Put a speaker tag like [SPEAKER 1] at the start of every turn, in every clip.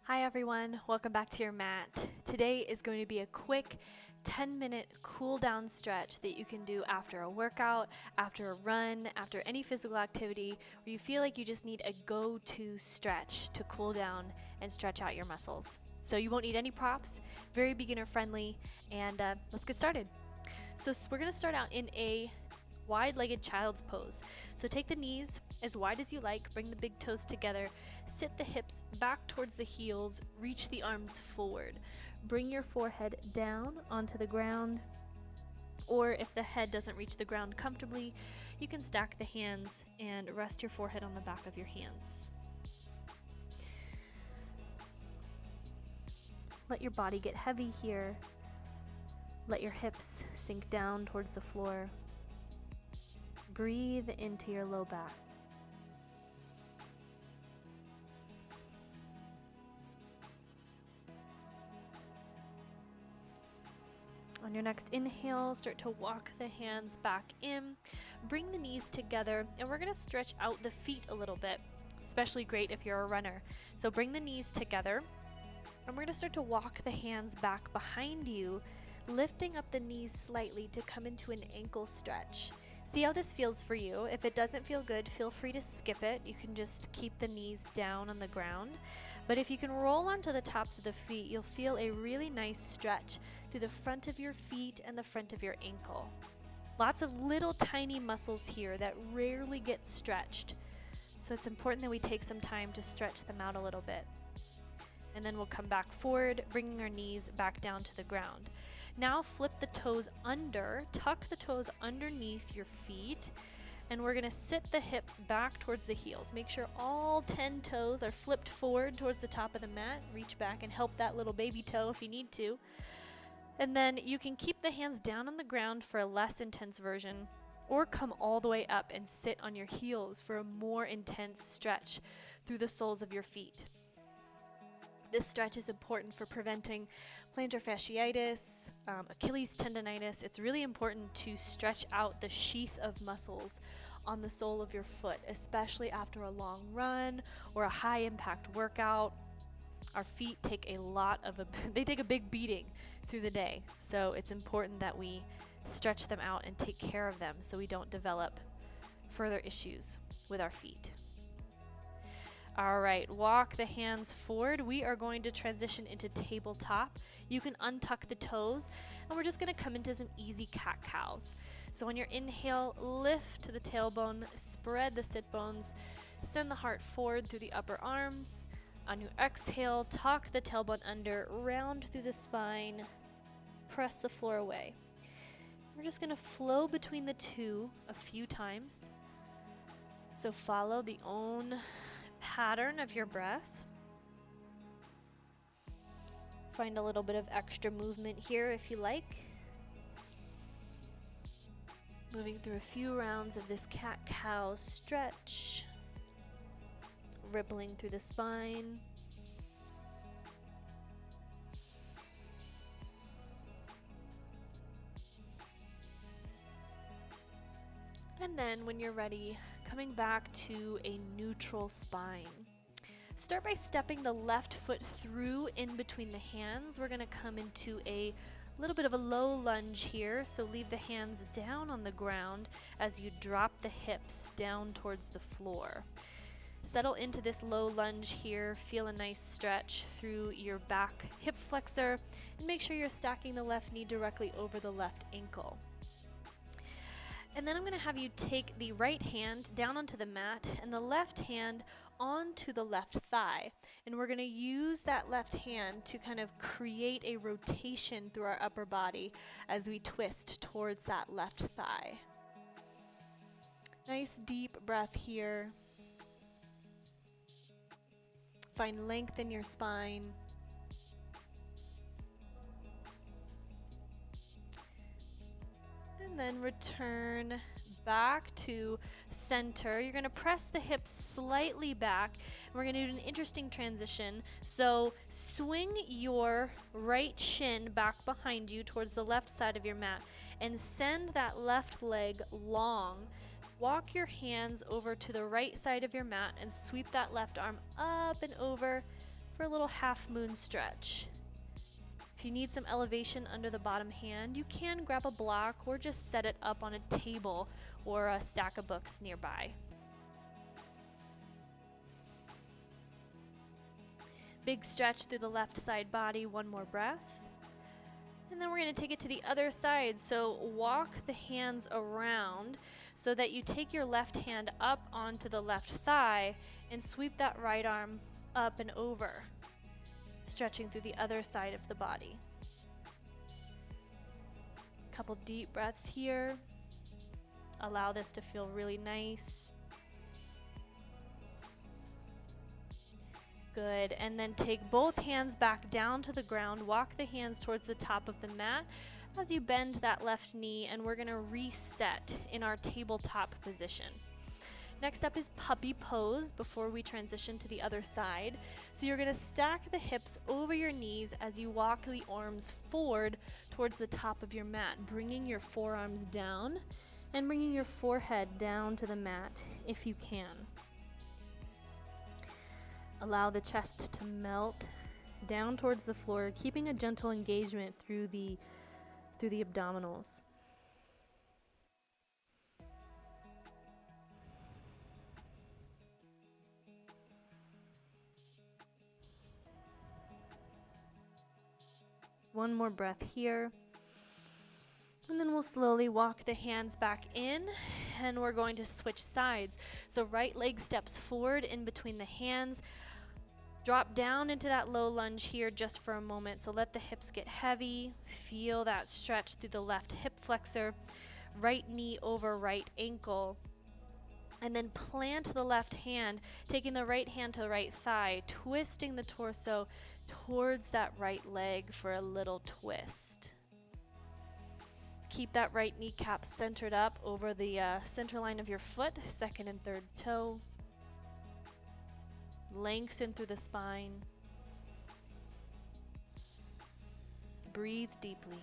[SPEAKER 1] Hi everyone, welcome back to your mat. Today is going to be a quick 10-minute cool down stretch that you can do after a workout, after a run, after any physical activity where you feel like you just need a go-to stretch to cool down and stretch out your muscles. So you won't need any props, very beginner friendly, and let's get started. So we're going to start out in a wide-legged child's pose. So take the knees as wide as you like, bring the big toes together, sit the hips back towards the heels, reach the arms forward. Bring your forehead down onto the ground, or if the head doesn't reach the ground comfortably, you can stack the hands and rest your forehead on the back of your hands. Let your body get heavy here. Let your hips sink down towards the floor. Breathe into your low back. On your next inhale, start to walk the hands back in. Bring the knees together, and we're going to stretch out the feet a little bit, especially great if you're a runner. So bring the knees together, and we're going to start to walk the hands back behind you, lifting up the knees slightly to come into an ankle stretch. See how this feels for you. If it doesn't feel good, feel free to skip it. You can just keep the knees down on the ground. But if you can roll onto the tops of the feet, you'll feel a really nice stretch through the front of your feet and the front of your ankle. Lots of little tiny muscles here that rarely get stretched. So it's important that we take some time to stretch them out a little bit. And then we'll come back forward, bringing our knees back down to the ground. Now flip the toes under, tuck the toes underneath your feet, and we're going to sit the hips back towards the heels. Make sure all 10 toes are flipped forward towards the top of the mat. Reach back and help that little baby toe if you need to. And then you can keep the hands down on the ground for a less intense version, or come all the way up and sit on your heels for a more intense stretch through the soles of your feet. This stretch is important for preventing plantar fasciitis, Achilles tendonitis. It's really important to stretch out the sheath of muscles on the sole of your foot, especially after a long run or a high impact workout. Our feet take they take a big beating through the day. So it's important that we stretch them out and take care of them so we don't develop further issues with our feet. All right, walk the hands forward. We are going to transition into tabletop. You can untuck the toes, and we're just going to come into some easy cat-cows. So on your inhale, lift to the tailbone, spread the sit bones, send the heart forward through the upper arms. On your exhale, tuck the tailbone under, round through the spine, press the floor away. We're just going to flow between the two a few times. So follow the own pattern of your breath. Find a little bit of extra movement here if you like. Moving through a few rounds of this cat-cow stretch. Rippling through the spine. And then when you're ready, coming back to a neutral spine. Start by stepping the left foot through in between the hands. We're going to come into a little bit of a low lunge here, so leave the hands down on the ground as you drop the hips down towards the floor. Settle into this low lunge here. Feel a nice stretch through your back hip flexor, and make sure you're stacking the left knee directly over the left ankle. And then I'm going to have you take the right hand down onto the mat and the left hand onto the left thigh. And we're going to use that left hand to kind of create a rotation through our upper body as we twist towards that left thigh. Nice deep breath here. Find length in your spine. And then return back to center. You're going to press the hips slightly back. We're going to do an interesting transition. So swing your right shin back behind you towards the left side of your mat and send that left leg long. Walk your hands over to the right side of your mat and sweep that left arm up and over for a little half moon stretch. If you need some elevation under the bottom hand, you can grab a block or just set it up on a table or a stack of books nearby. Big stretch through the left side body, one more breath. And then we're going to take it to the other side. So walk the hands around so that you take your left hand up onto the left thigh and sweep that right arm up and over, stretching through the other side of the body. Couple deep breaths here. Allow this to feel really nice. Good, and then take both hands back down to the ground. Walk the hands towards the top of the mat as you bend that left knee, and we're gonna reset in our tabletop position. Next up is puppy pose before we transition to the other side. So you're gonna stack the hips over your knees as you walk the arms forward towards the top of your mat, bringing your forearms down and bringing your forehead down to the mat if you can. Allow the chest to melt down towards the floor, keeping a gentle engagement through the abdominals. One more breath here. And then we'll slowly walk the hands back in, and we're going to switch sides. So right leg steps forward in between the hands. Drop down into that low lunge here just for a moment. So let the hips get heavy. Feel that stretch through the left hip flexor. Right knee over right ankle. And then plant the left hand, taking the right hand to the right thigh, twisting the torso towards that right leg for a little twist. Keep that right kneecap centered up over the center line of your foot, second and third toe. Lengthen through the spine. Breathe deeply.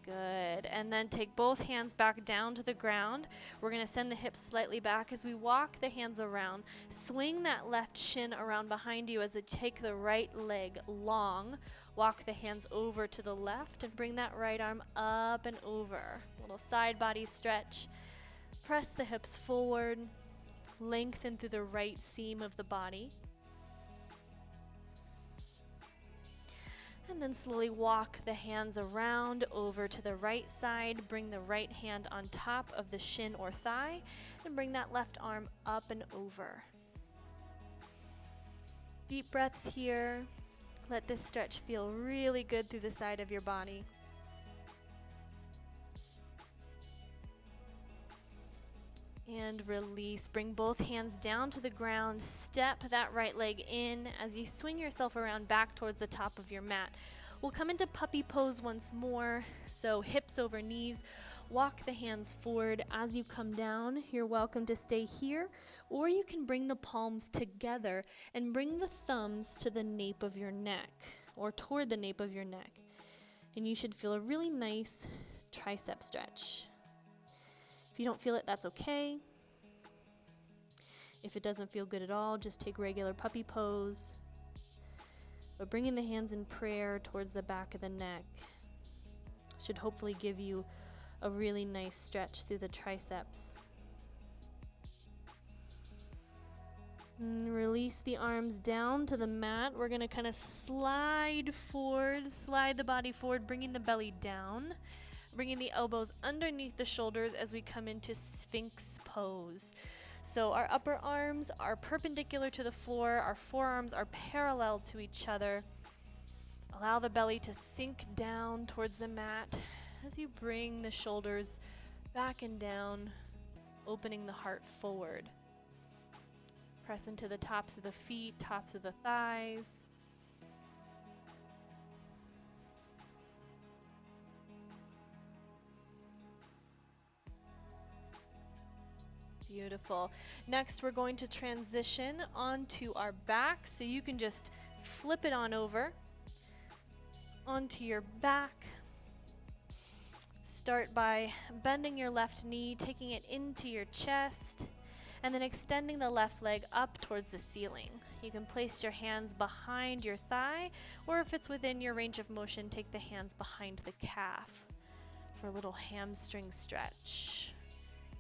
[SPEAKER 1] Good. And then take both hands back down to the ground. We're going to send the hips slightly back as we walk the hands around. Swing that left shin around behind you as you take the right leg long. Walk the hands over to the left and bring that right arm up and over. Little side body stretch. Press the hips forward. Lengthen through the right seam of the body. And then slowly walk the hands around over to the right side. Bring the right hand on top of the shin or thigh and bring that left arm up and over. Deep breaths here. Let this stretch feel really good through the side of your body. And release. Bring both hands down to the ground. Step that right leg in as you swing yourself around back towards the top of your mat. We'll come into puppy pose once more. So hips over knees. Walk the hands forward as you come down. You're welcome to stay here, or you can bring the palms together and bring the thumbs to the nape of your neck or toward the nape of your neck. And you should feel a really nice tricep stretch. If you don't feel it, that's okay. If it doesn't feel good at all, just take regular puppy pose. But bringing the hands in prayer towards the back of the neck should hopefully give you a really nice stretch through the triceps. And release the arms down to the mat. We're going to kind of slide forward, slide the body forward, bringing the belly down. Bringing the elbows underneath the shoulders as we come into Sphinx pose. So our upper arms are perpendicular to the floor. Our forearms are parallel to each other. Allow the belly to sink down towards the mat as you bring the shoulders back and down, opening the heart forward. Press into the tops of the feet, tops of the thighs. Beautiful. Next, we're going to transition onto our back. So you can just flip it on over onto your back. Start by bending your left knee, taking it into your chest, And then extending the left leg up towards the ceiling. You can place your hands behind your thigh, or if it's within your range of motion, take the hands behind the calf for a little hamstring stretch.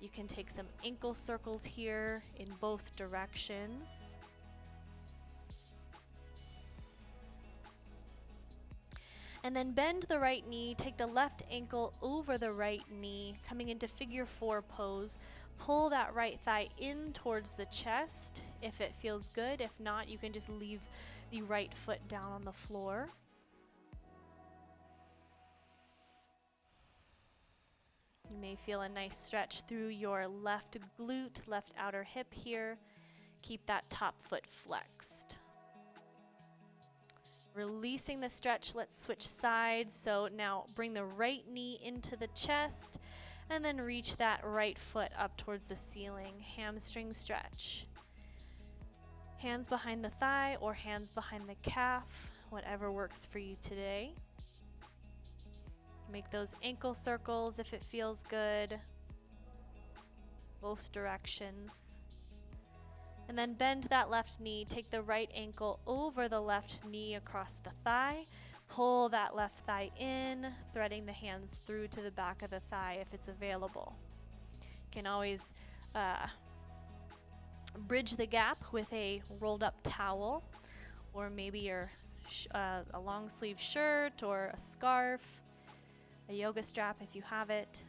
[SPEAKER 1] You can take some ankle circles here in both directions. And then bend the right knee, take the left ankle over the right knee, coming into figure 4 pose. Pull that right thigh in towards the chest if it feels good. If not, you can just leave the right foot down on the floor. You may feel a nice stretch through your left glute, left outer hip here. Keep that top foot flexed. Releasing the stretch, let's switch sides. So now bring the right knee into the chest and then reach that right foot up towards the ceiling. Hamstring stretch. Hands behind the thigh or hands behind the calf, whatever works for you today. Make those ankle circles if it feels good. Both directions. And then bend that left knee, take the right ankle over the left knee across the thigh. Pull that left thigh in, threading the hands through to the back of the thigh if it's available. You can always bridge the gap with a rolled up towel, or maybe your a long sleeve shirt or a scarf, a yoga strap if you have it.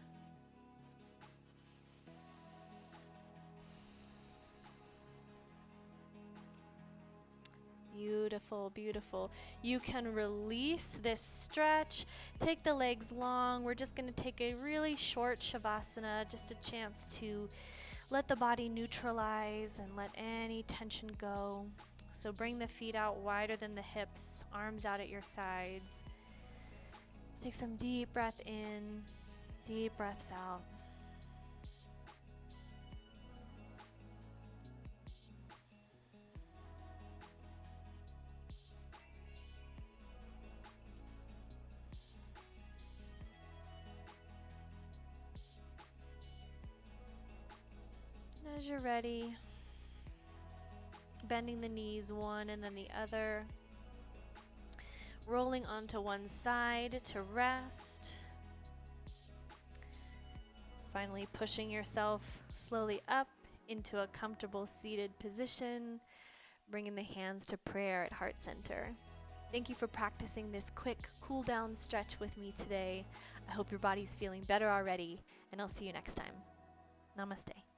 [SPEAKER 1] Beautiful, beautiful. You can release this stretch. Take the legs long. We're just going to take a really short Shavasana, just a chance to let the body neutralize and let any tension go. So bring the feet out wider than the hips, arms out at your sides. Take some deep breath in, deep breaths out. As you're ready, bending the knees one and then the other, rolling onto one side to rest. Finally pushing yourself slowly up into a comfortable seated position, bringing the hands to prayer at heart center. Thank you for practicing this quick cool down stretch with me today. I hope your body's feeling better already, and I'll see you next time. Namaste.